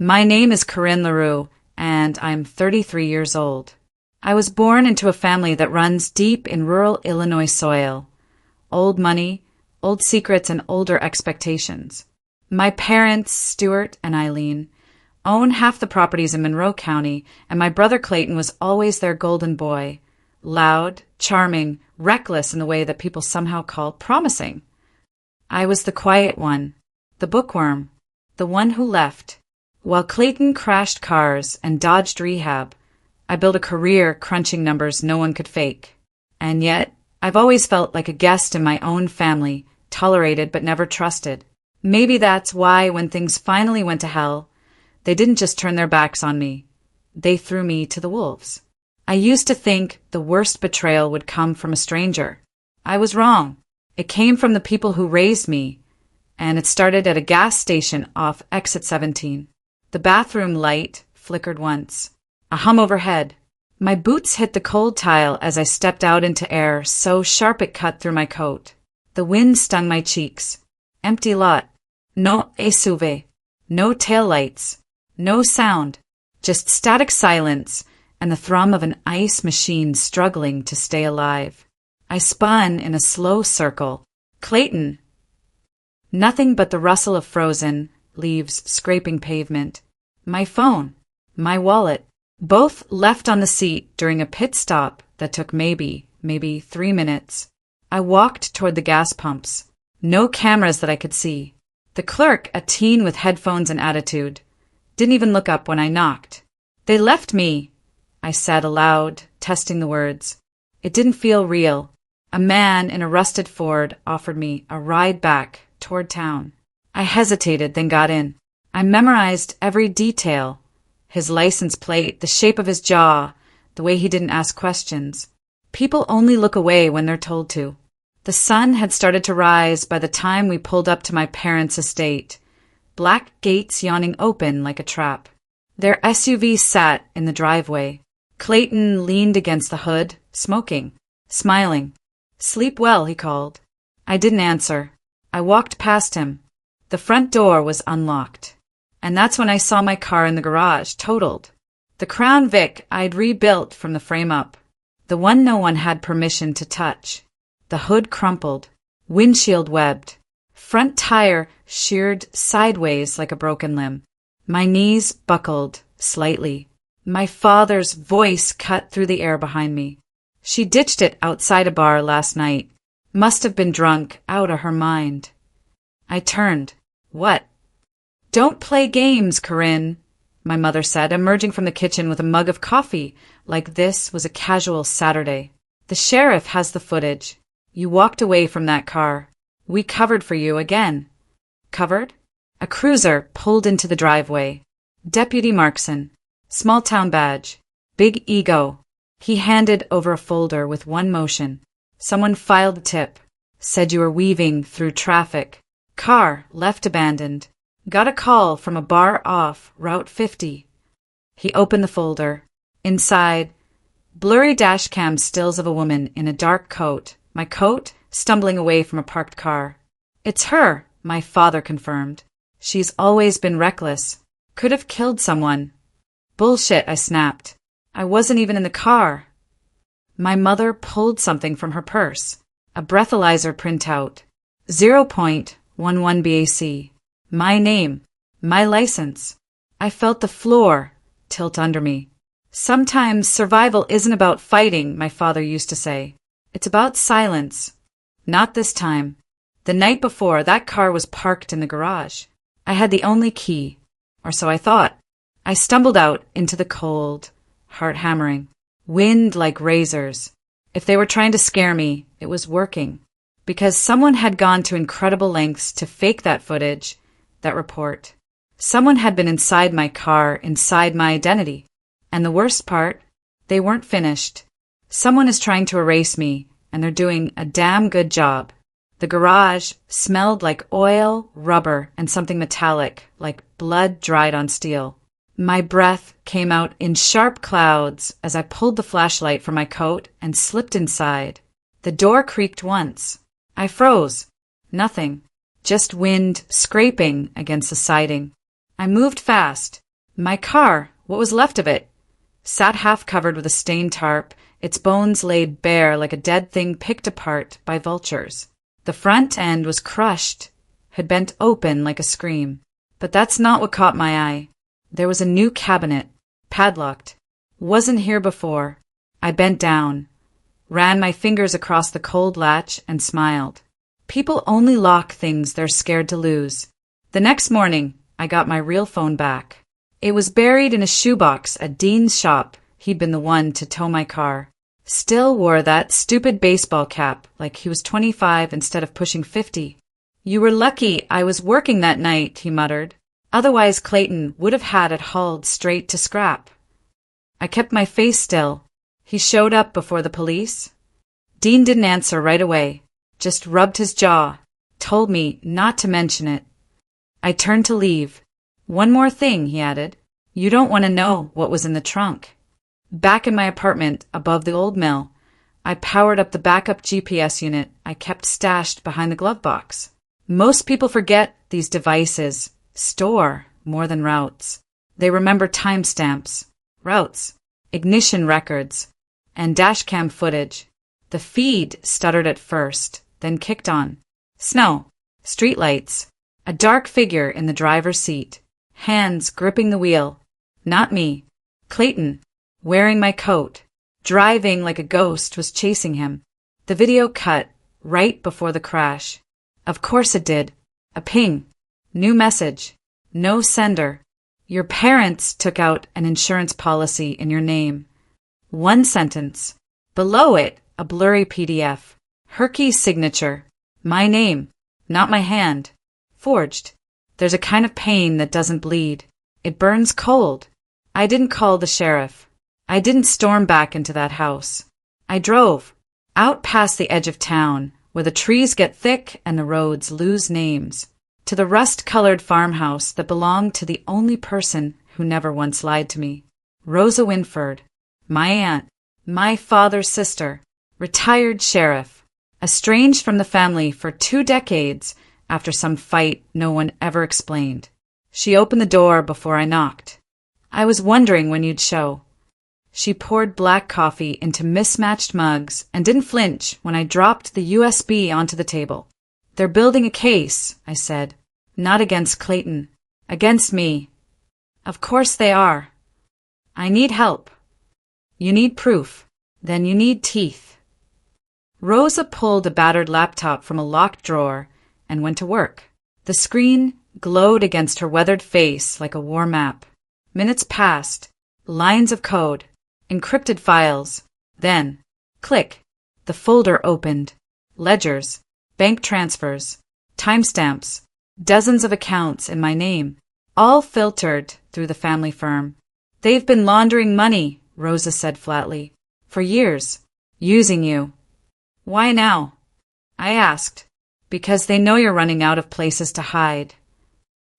My name is Corinne LaRue, and I'm 33 years old. I was born into a family that runs deep in rural Illinois soil. Old money, old secrets, and older expectations. My parents, Stuart and Eileen, own half the properties in Monroe County, and my brother Clayton was always their golden boy. Loud, charming, reckless in the way that people somehow call promising. I was the quiet one, the bookworm, the one who left. While Clayton crashed cars and dodged rehab, I built a career crunching numbers no one could fake. And yet, I've always felt like a guest in my own family, tolerated but never trusted. Maybe that's why when things finally went to hell, they didn't just turn their backs on me. They threw me to the wolves. I used to think the worst betrayal would come from a stranger. I was wrong. It came from the people who raised me, and it started at a gas station off exit 17. The bathroom light flickered once. A hum overhead. My boots hit the cold tile as I stepped out into air so sharp it cut through my coat. The wind stung my cheeks. Empty lot. No SUV. No taillights. No sound. Just static silence and the thrum of an ice machine struggling to stay alive. I spun in a slow circle. Clayton. Nothing but the rustle of frozen leaves scraping pavement. My phone. My wallet. Both left on the seat during a pit stop that took maybe 3 minutes. I walked toward the gas pumps. No cameras that I could see. The clerk, a teen with headphones and attitude, didn't even look up when I knocked. They left me, I said aloud, testing the words. It didn't feel real. A man in a rusted Ford offered me a ride back toward town. I hesitated, then got in. I memorized every detail. His license plate, the shape of his jaw, the way he didn't ask questions. People only look away when they're told to. The sun had started to rise by the time we pulled up to my parents' estate, black gates yawning open like a trap. Their SUV sat in the driveway. Clayton leaned against the hood, smoking, smiling. "Sleep well," he called. I didn't answer. I walked past him. The front door was unlocked. And that's when I saw my car in the garage, totaled. The Crown Vic I'd rebuilt from the frame up. The one no one had permission to touch. The hood crumpled, windshield webbed, front tire sheared sideways like a broken limb. My knees buckled slightly. My father's voice cut through the air behind me. She ditched it outside a bar last night. Must have been drunk out of her mind. I turned. What? "Don't play games, Corinne," my mother said, emerging from the kitchen with a mug of coffee like this was a casual Saturday. "The sheriff has the footage. You walked away from that car. We covered for you again." Covered? A cruiser pulled into the driveway. Deputy Markson. Small town badge. Big ego. He handed over a folder with one motion. Someone filed the tip. Said you were weaving through traffic. Car left abandoned. Got a call from a bar off Route 50. He opened the folder. Inside, blurry dashcam stills of a woman in a dark coat. My coat stumbling away from a parked car. "It's her," my father confirmed. "She's always been reckless. Could have killed someone." "Bullshit," I snapped. "I wasn't even in the car." My mother pulled something from her purse. A breathalyzer printout. 0.11 BAC. My name. My license. I felt the floor tilt under me. Sometimes survival isn't about fighting, my father used to say. It's about silence. Not this time. The night before, that car was parked in the garage. I had the only key, or so I thought. I stumbled out into the cold, heart hammering. Wind like razors. If they were trying to scare me, it was working. Because someone had gone to incredible lengths to fake that footage, that report. Someone had been inside my car, inside my identity. And the worst part, they weren't finished. Someone is trying to erase me, and they're doing a damn good job. The garage smelled like oil, rubber, and something metallic, like blood dried on steel. My breath came out in sharp clouds as I pulled the flashlight from my coat and slipped inside. The door creaked once. I froze. Nothing. Just wind scraping against the siding. I moved fast, My car, what was left of it, sat half covered with a stained tarp, its bones laid bare like a dead thing picked apart by vultures. The front end was crushed, had bent open like a scream. But that's not what caught my eye. There was a new cabinet, padlocked. Wasn't here before. I bent down, ran my fingers across the cold latch, and smiled. People only lock things they're scared to lose. The next morning, I got my real phone back. It was buried in a shoebox at Dean's shop. He'd been the one to tow my car. Still wore that stupid baseball cap like he was 25 instead of pushing 50. You were lucky I was working that night, he muttered. Otherwise Clayton would have had it hauled straight to scrap. I kept my face still. He showed up before the police. Dean didn't answer right away, just rubbed his jaw, told me not to mention it. I turned to leave. One more thing, he added. You don't want to know what was in the trunk. Back in my apartment above the old mill, I powered up the backup GPS unit I kept stashed behind the glove box. Most people forget these devices store more than routes. They remember timestamps, routes, ignition records, and dashcam footage. The feed stuttered at first, then kicked on. Snow, streetlights, a dark figure in the driver's seat, hands gripping the wheel. Not me. Clayton, wearing my coat, driving like a ghost, was chasing him. The video cut right before the crash. Of course it did. A ping. New message. No sender. Your parents took out an insurance policy in your name. One sentence. Below it, a blurry PDF. Herky's signature. My name, not my hand. Forged. There's a kind of pain that doesn't bleed. It burns cold. I didn't call the sheriff. I didn't storm back into that house. I drove out past the edge of town, where the trees get thick and the roads lose names, to the rust-colored farmhouse that belonged to the only person who never once lied to me. Rosa Winford, my aunt, my father's sister, retired sheriff, estranged from the family for 2 decades after some fight no one ever explained. She opened the door before I knocked. I was wondering when you'd show. She poured black coffee into mismatched mugs and didn't flinch when I dropped the USB onto the table. They're building a case, I said. Not against Clayton. Against me. Of course they are. I need help. You need proof. Then you need teeth. Rosa pulled a battered laptop from a locked drawer and went to work. The screen glowed against her weathered face like a war map. Minutes passed. Lines of code. Encrypted files. Then, click. The folder opened. Ledgers. Bank transfers. Timestamps. Dozens of accounts in my name. All filtered through the family firm. They've been laundering money, Rosa said flatly. For years. Using you. Why now? I asked. Because they know you're running out of places to hide.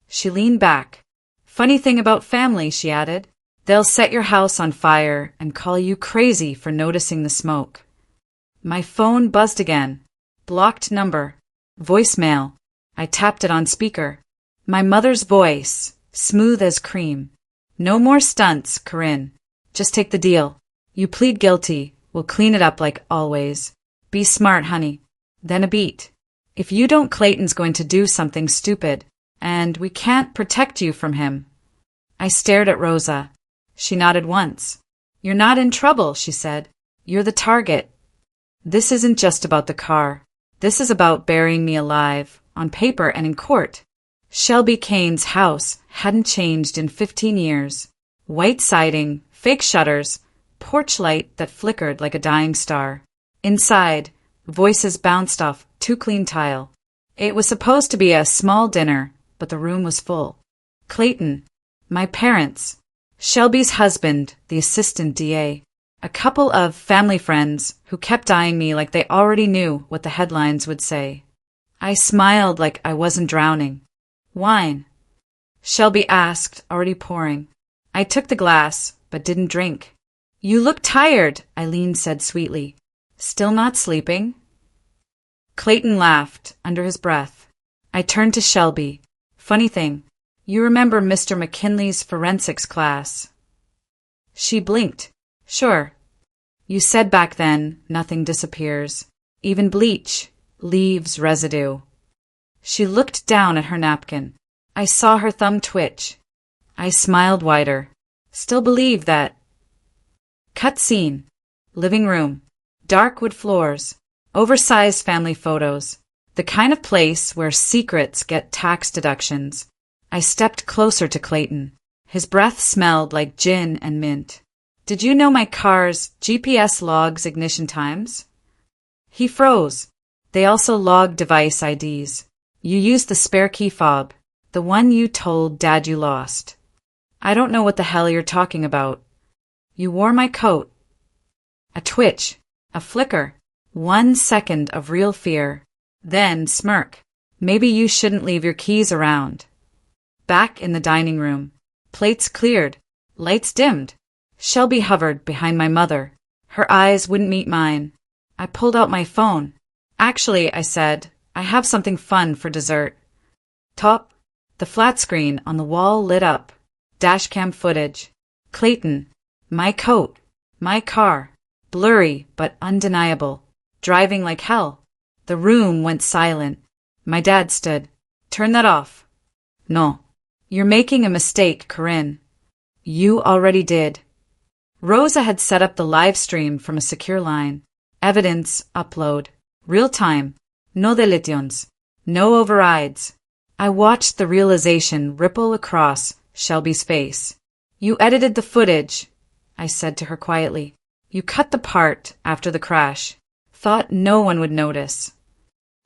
She leaned back. Funny thing about family, she added. They'll set your house on fire and call you crazy for noticing the smoke. My phone buzzed again. Blocked number. Voicemail. I tapped it on speaker. My mother's voice, smooth as cream. No more stunts, Corinne. Just take the deal. You plead guilty. We'll clean it up like always. Be smart, honey. Then a beat. If you don't, Clayton's going to do something stupid, and we can't protect you from him. I stared at Rosa. She nodded once. You're not in trouble, she said. You're the target. This isn't just about the car. This is about burying me alive, on paper and in court. Shelby Kane's house hadn't changed in 15 years. White siding, fake shutters, porch light that flickered like a dying star. Inside, voices bounced off too clean tile. It was supposed to be a small dinner, but the room was full. Clayton, my parents, Shelby's husband, the assistant DA, a couple of family friends who kept eyeing me like they already knew what the headlines would say. I smiled like I wasn't drowning. Wine? Shelby asked, already pouring. I took the glass, but didn't drink. You look tired, Eileen said sweetly. Still not sleeping? Clayton laughed under his breath. I turned to Shelby. Funny thing, You remember Mr. McKinley's forensics class? She blinked. Sure. You said back then, nothing disappears. Even bleach leaves residue. She looked down at her napkin. I saw her thumb twitch. I smiled wider. Still believe that. Cut scene. Living room. Dark wood floors. Oversized family photos. The kind of place where secrets get tax deductions. I stepped closer to Clayton. His breath smelled like gin and mint. Did you know my car's GPS logs ignition times? He froze. They also log device IDs. You used the spare key fob, the one you told Dad you lost. I don't know what the hell you're talking about. You wore my coat. A twitch, a flicker, 1 second of real fear, then smirk. Maybe you shouldn't leave your keys around. Back in the dining room, plates cleared, lights dimmed. Shelby hovered behind my mother. Her eyes wouldn't meet mine. I pulled out my phone. Actually, I said, I have something fun for dessert. Top. The flat screen on the wall lit up. Dashcam footage. Clayton. My coat. My car. Blurry but undeniable. Driving like hell. The room went silent. My dad stood. Turn that off. No. You're making a mistake, Corinne. You already did. Rosa had set up the live stream from a secure line. Evidence upload. Real time. No deletions. No overrides. I watched the realization ripple across Shelby's face. You edited the footage, I said to her quietly. You cut the part after the crash. Thought no one would notice.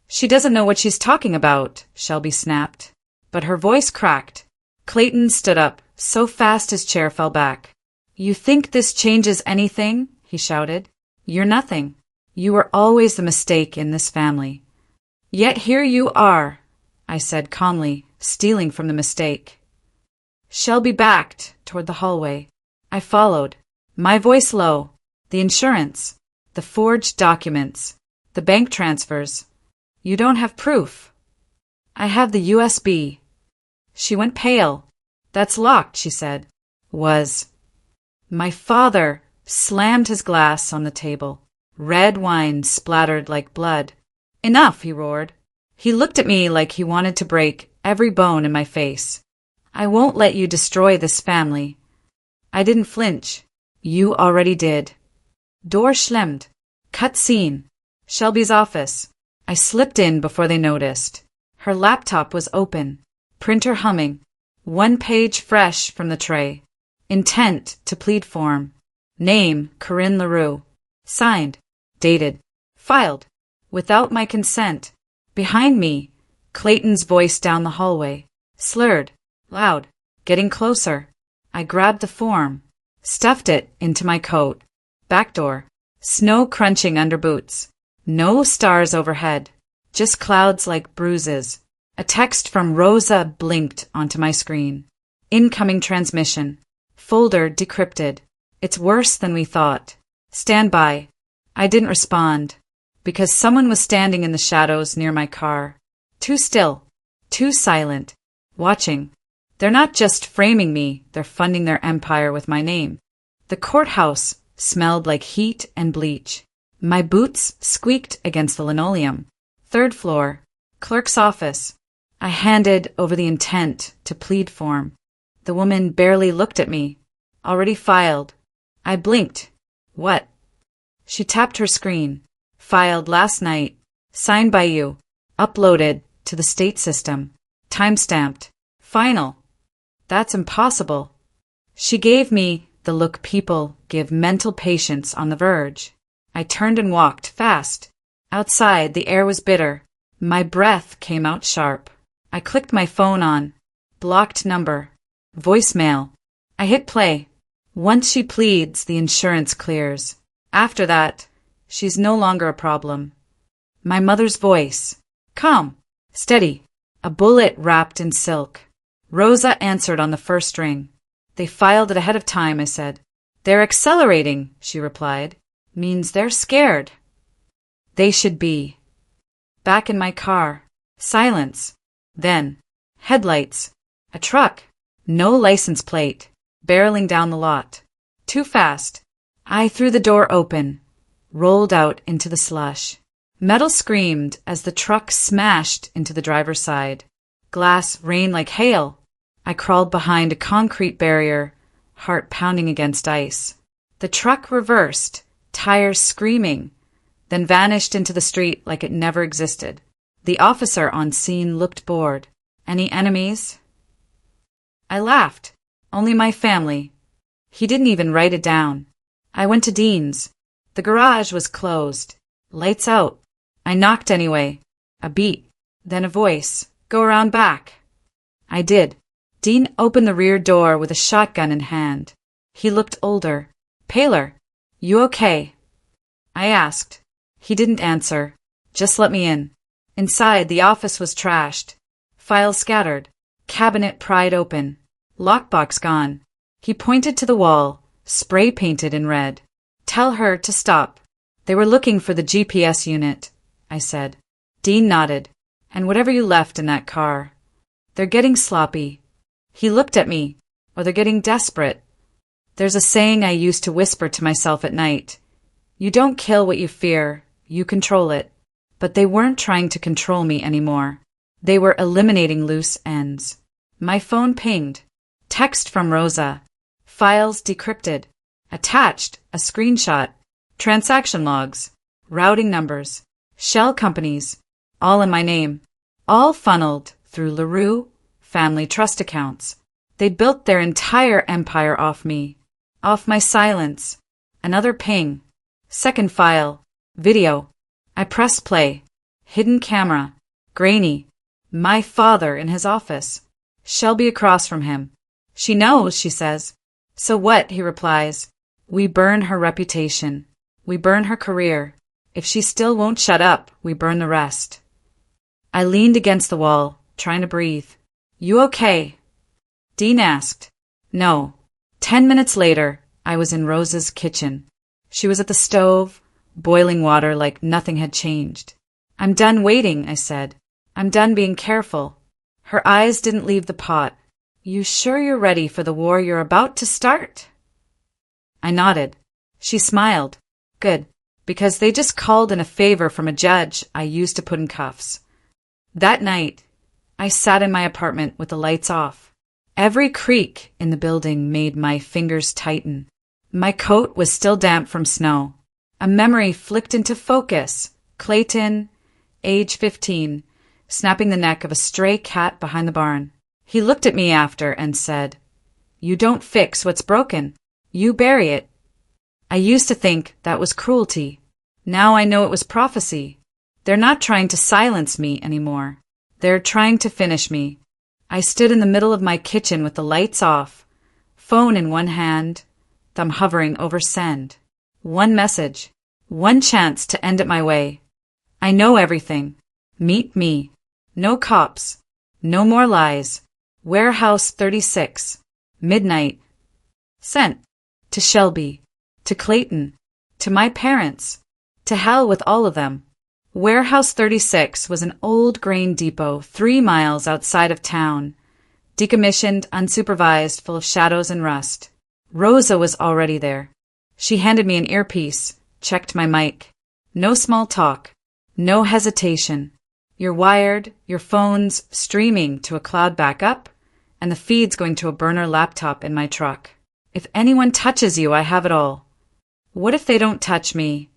She doesn't know what she's talking about, Shelby snapped. But her voice cracked. Clayton stood up, so fast his chair fell back. You think this changes anything? He shouted. You're nothing. You were always the mistake in this family. Yet here you are, I said calmly, stealing from the mistake. Shelby backed toward the hallway. I followed, my voice low. The insurance, the forged documents, the bank transfers. You don't have proof. I have the USB. She went pale. That's locked, she said. Was. My father slammed his glass on the table. Red wine splattered like blood. Enough, he roared. He looked at me like he wanted to break every bone in my face. I won't let you destroy this family. I didn't flinch. You already did. Door schlemmed. Cut scene. Shelby's office. I slipped in before they noticed. Her laptop was open. Printer humming. 1 page fresh from the tray. Intent to plead form. Name, Corinne LaRue. Signed. Dated. Filed. Without my consent. Behind me, Clayton's voice down the hallway. Slurred. Loud. Getting closer. I grabbed the form. Stuffed it into my coat. Back door. Snow crunching under boots. No stars overhead. Just clouds like bruises. A text from Rosa blinked onto my screen. Incoming transmission. Folder decrypted. It's worse than we thought. Stand by. I didn't respond. Because someone was standing in the shadows near my car. Too still. Too silent. Watching. They're not just framing me, they're funding their empire with my name. The courthouse smelled like heat and bleach. My boots squeaked against the linoleum. 3rd floor. Clerk's office. I handed over the intent to plead form. The woman barely looked at me. Already filed. I blinked. What? She tapped her screen. Filed last night. Signed by you. Uploaded to the state system. Timestamped. Final. That's impossible. She gave me the look people give mental patients on the verge. I turned and walked fast. Outside, the air was bitter. My breath came out sharp. I clicked my phone on. Blocked number. Voicemail. I hit play. Once she pleads, the insurance clears. After that, she's no longer a problem. My mother's voice. Calm. Steady. A bullet wrapped in silk. Rosa answered on the first ring. They filed it ahead of time, I said. They're accelerating, she replied. Means they're scared. They should be. Back in my car. Silence. Then. Headlights. A truck. No license plate. Barreling down the lot. Too fast. I threw the door open. Rolled out into the slush. Metal screamed as the truck smashed into the driver's side. Glass rained like hail. I crawled behind a concrete barrier, heart pounding against ice. The truck reversed, tires screaming, then vanished into the street like it never existed. The officer on scene looked bored. Any enemies? I laughed. Only my family. He didn't even write it down. I went to Dean's. The garage was closed. Lights out. I knocked anyway. A beat. Then a voice. Go around back. I did. Dean opened the rear door with a shotgun in hand. He looked older. Paler. You okay? I asked. He didn't answer. Just let me in. Inside, the office was trashed. Files scattered. Cabinet pried open. Lockbox gone. He pointed to the wall, spray painted in red. Tell her to stop. They were looking for the GPS unit, I said. Dean nodded. And whatever you left in that car. They're getting sloppy. He looked at me. Or they're getting desperate. There's a saying I used to whisper to myself at night. You don't kill what you fear, you control it. But they weren't trying to control me anymore. They were eliminating loose ends. My phone pinged. Text from Rosa. Files decrypted. Attached, a screenshot. Transaction logs. Routing numbers. Shell companies. All in my name. All funneled through LaRue family trust accounts. They built their entire empire off me. Off my silence. Another ping. Second file. Video. I pressed play. Hidden camera. Grainy. My father in his office. Shelby across from him. She knows, she says. So what, he replies. We burn her reputation. We burn her career. If she still won't shut up, we burn the rest. I leaned against the wall, trying to breathe. You okay? Dean asked. No. 10 minutes later, I was in Rosa's kitchen. She was at the stove, boiling water like nothing had changed. I'm done waiting, I said. I'm done being careful. Her eyes didn't leave the pot. You sure you're ready for the war you're about to start? I nodded. She smiled. Good, because they just called in a favor from a judge I used to put in cuffs. That night, I sat in my apartment with the lights off. Every creak in the building made my fingers tighten. My coat was still damp from snow. A memory flicked into focus. Clayton, age 15, snapping the neck of a stray cat behind the barn. He looked at me after and said, You don't fix what's broken. You bury it. I used to think that was cruelty. Now I know it was prophecy. They're not trying to silence me anymore. They're trying to finish me. I stood in the middle of my kitchen with the lights off, phone in one hand, thumb hovering over send. One message. One chance to end it my way. I know everything. Meet me. No cops. No more lies. Warehouse 36. Midnight. Sent. To Shelby. To Clayton. To my parents. To hell with all of them. Warehouse 36 was an old grain depot 3 miles outside of town. Decommissioned, unsupervised, full of shadows and rust. Rosa was already there. She handed me an earpiece, checked my mic. No small talk. No hesitation. You're wired, your phone's streaming to a cloud backup, and the feed's going to a burner laptop in my truck. If anyone touches you, I have it all. What if they don't touch me?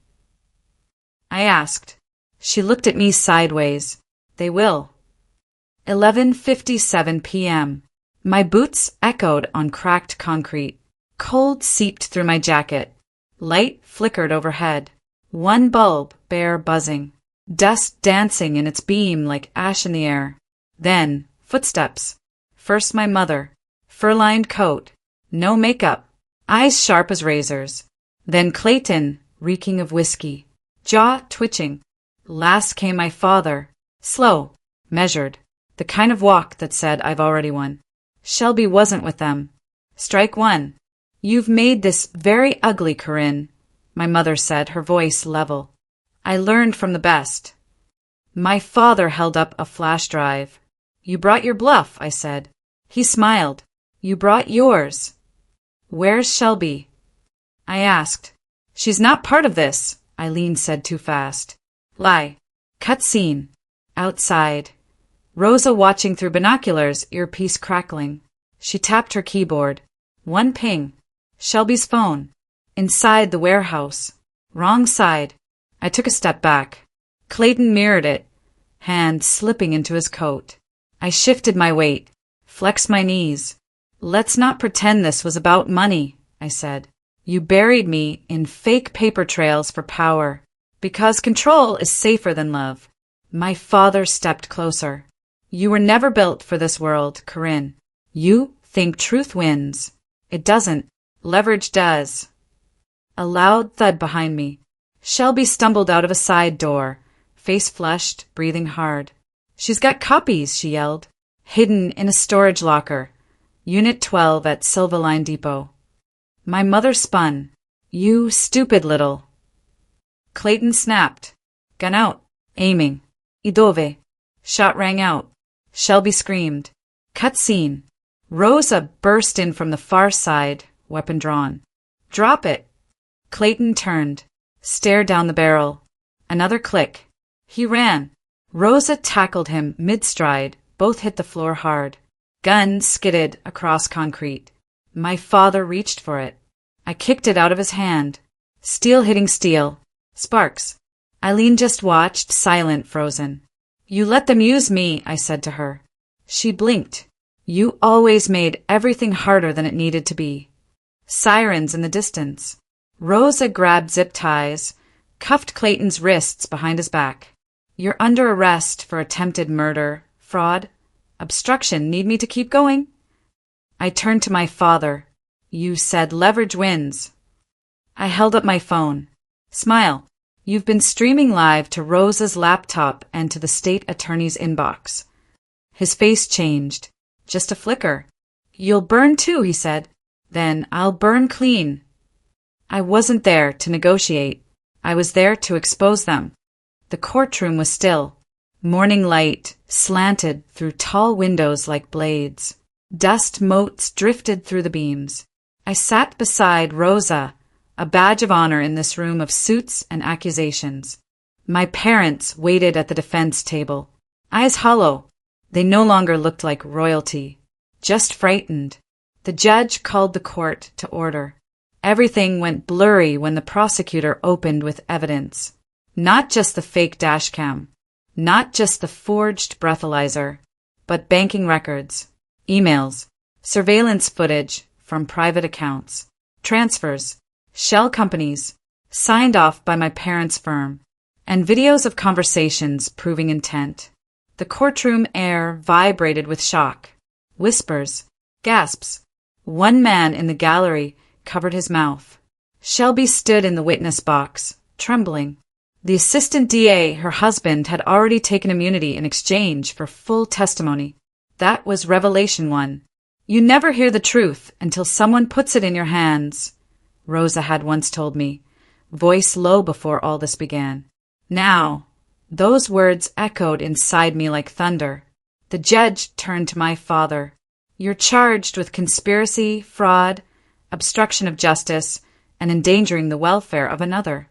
I asked. She looked at me sideways. They will. 11:57 p.m. My boots echoed on cracked concrete. Cold seeped through my jacket. Light flickered overhead. One bulb, bare buzzing. Dust dancing in its beam like ash in the air. Then, footsteps. First my mother. Fur-lined coat. No makeup. Eyes sharp as razors. Then Clayton, reeking of whiskey. Jaw twitching. Last came my father. Slow. Measured. The kind of walk that said I've already won. Shelby wasn't with them. Strike one. You've made this very ugly, Corinne, my mother said, her voice level. I learned from the best. My father held up a flash drive. You brought your bluff, I said. He smiled. You brought yours. Where's Shelby? I asked. She's not part of this, Eileen said too fast. Lie. Cut scene. Outside. Rosa watching through binoculars, earpiece crackling. She tapped her keyboard. One ping. Shelby's phone. Inside the warehouse. Wrong side. I took a step back. Clayton mirrored it, hand slipping into his coat. I shifted my weight, flexed my knees. Let's not pretend this was about money, I said. You buried me in fake paper trails for power, because control is safer than love. My father stepped closer. You were never built for this world, Corinne. You think truth wins. It doesn't. Leverage does. A loud thud behind me. Shelby stumbled out of a side door, face flushed, breathing hard. She's got copies, she yelled. Hidden in a storage locker. Unit 12 at Silverline Depot. My mother spun. You stupid little. Clayton snapped. Gun out. Aiming. Idove. Shot rang out. Shelby screamed. Cut scene. Rosa burst in from the far side, weapon drawn. Drop it. Clayton turned. Stared down the barrel. Another click. He ran. Rosa tackled him mid-stride. Both hit the floor hard. Gun skidded across concrete. My father reached for it. I kicked it out of his hand. Steel hitting steel. Sparks. Eileen just watched, silent, frozen. You let them use me, I said to her. She blinked. You always made everything harder than it needed to be. Sirens in the distance. Rosa grabbed zip ties, cuffed Clayton's wrists behind his back. You're under arrest for attempted murder, fraud, obstruction. Need me to keep going? I turned to my father. You said leverage wins. I held up my phone. Smile. You've been streaming live to Rosa's laptop and to the state attorney's inbox. His face changed. Just a flicker. You'll burn too, he said. Then I'll burn clean. I wasn't there to negotiate. I was there to expose them. The courtroom was still. Morning light slanted through tall windows like blades. Dust motes drifted through the beams. I sat beside Rosa, a badge of honor in this room of suits and accusations. My parents waited at the defense table, eyes hollow. They no longer looked like royalty, just frightened. The judge called the court to order. Everything went blurry when the prosecutor opened with evidence. Not just the fake dashcam, not just the forged breathalyzer, but banking records, emails, surveillance footage from private accounts, transfers, shell companies, signed off by my parents' firm, and videos of conversations proving intent. The courtroom air vibrated with shock, whispers, gasps. One man in the gallery covered his mouth. Shelby stood in the witness box, trembling. The assistant DA, her husband, had already taken immunity in exchange for full testimony. That was Revelation 1. You never hear the truth until someone puts it in your hands, Rosa had once told me, voice low before all this began. Now, those words echoed inside me like thunder. The judge turned to my father. You're charged with conspiracy, fraud, obstruction of justice, and endangering the welfare of another.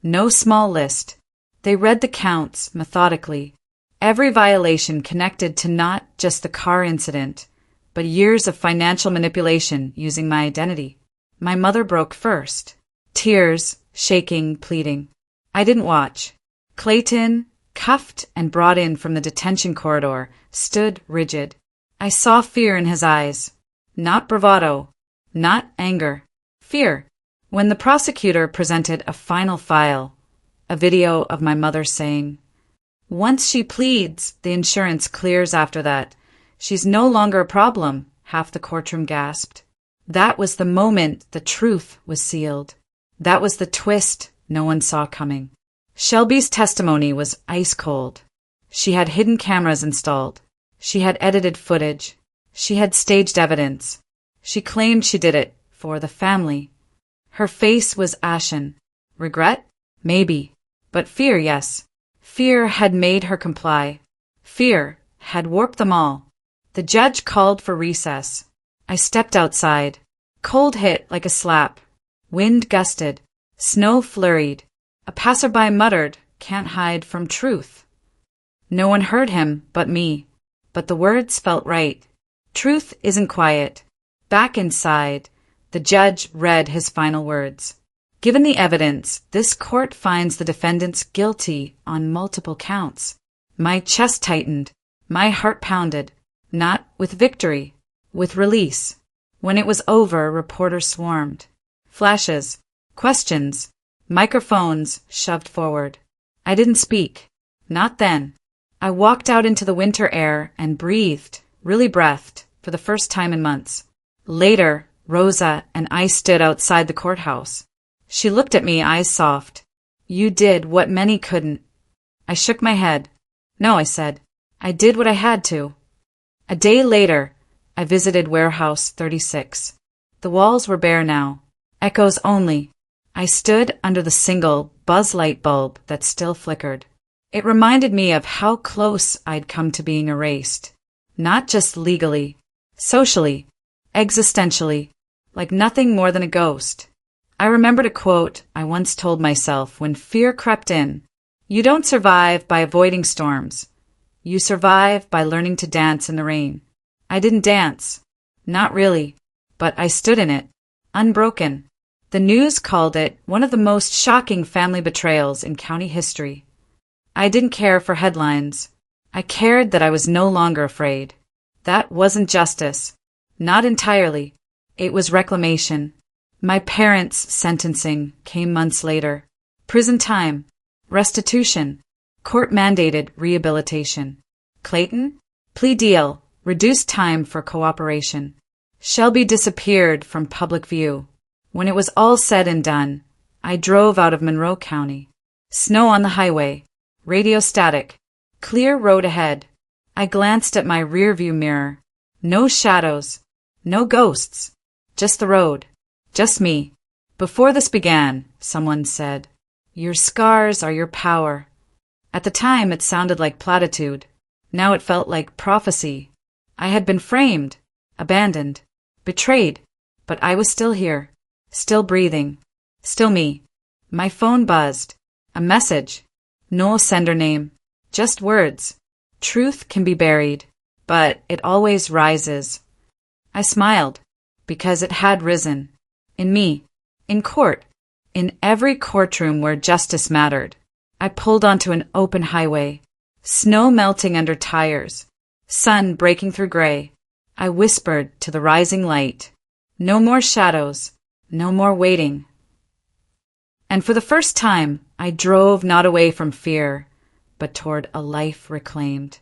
No small list. They read the counts methodically. Every violation connected to not just the car incident, but years of financial manipulation using my identity. My mother broke first. Tears, shaking, pleading. I didn't watch. Clayton, cuffed and brought in from the detention corridor, stood rigid. I saw fear in his eyes. Not bravado. Not anger. Fear. When the prosecutor presented a final file, a video of my mother saying, "Once she pleads, the insurance clears after that. She's no longer a problem," half the courtroom gasped. That was the moment the truth was sealed. That was the twist no one saw coming. Shelby's testimony was ice cold. She had hidden cameras installed. She had edited footage. She had staged evidence. She claimed she did it for the family. Her face was ashen. Regret? Maybe. But fear, yes. Fear had made her comply. Fear had warped them all. The judge called for recess. I stepped outside. Cold hit like a slap. Wind gusted. Snow flurried. A passerby muttered, "Can't hide from truth." No one heard him but me, but the words felt right. Truth isn't quiet. Back inside, the judge read his final words. Given the evidence, this court finds the defendants guilty on multiple counts. My chest tightened. My heart pounded. Not with victory, with release. When it was over, reporters swarmed. Flashes, questions, microphones shoved forward. I didn't speak. Not then. I walked out into the winter air and breathed, really breathed, for the first time in months. Later, Rosa and I stood outside the courthouse. She looked at me, eyes soft. "You did what many couldn't." I shook my head. "No," I said. "I did what I had to." A day later, I visited Warehouse 36. The walls were bare now. Echoes only. I stood under the single buzz light bulb that still flickered. It reminded me of how close I'd come to being erased. Not just legally, socially, existentially, like nothing more than a ghost. I remembered a quote I once told myself when fear crept in. "You don't survive by avoiding storms. You survive by learning to dance in the rain." I didn't dance. Not really. But I stood in it, unbroken. The news called it one of the most shocking family betrayals in county history. I didn't care for headlines. I cared that I was no longer afraid. That wasn't justice. Not entirely. It was reclamation. My parents' sentencing came months later. Prison time. Restitution. Court-mandated rehabilitation. Clayton? Plea deal. Reduced time for cooperation. Shelby disappeared from public view. When it was all said and done, I drove out of Monroe County. Snow on the highway. Radio static. Clear road ahead. I glanced at my rearview mirror. No shadows. No ghosts. Just the road. Just me. "Before this began," someone said, "your scars are your power." At the time it sounded like platitude. Now it felt like prophecy. I had been framed, abandoned, betrayed, but I was still here, still breathing, still me. My phone buzzed. A message. No sender name. Just words. Truth can be buried, but it always rises. I smiled, because it had risen. In me. In court. In every courtroom where justice mattered. I pulled onto an open highway. Snow melting under tires. Sun breaking through gray. I whispered to the rising light. No more shadows. No more waiting. And for the first time, I drove not away from fear, but toward a life reclaimed.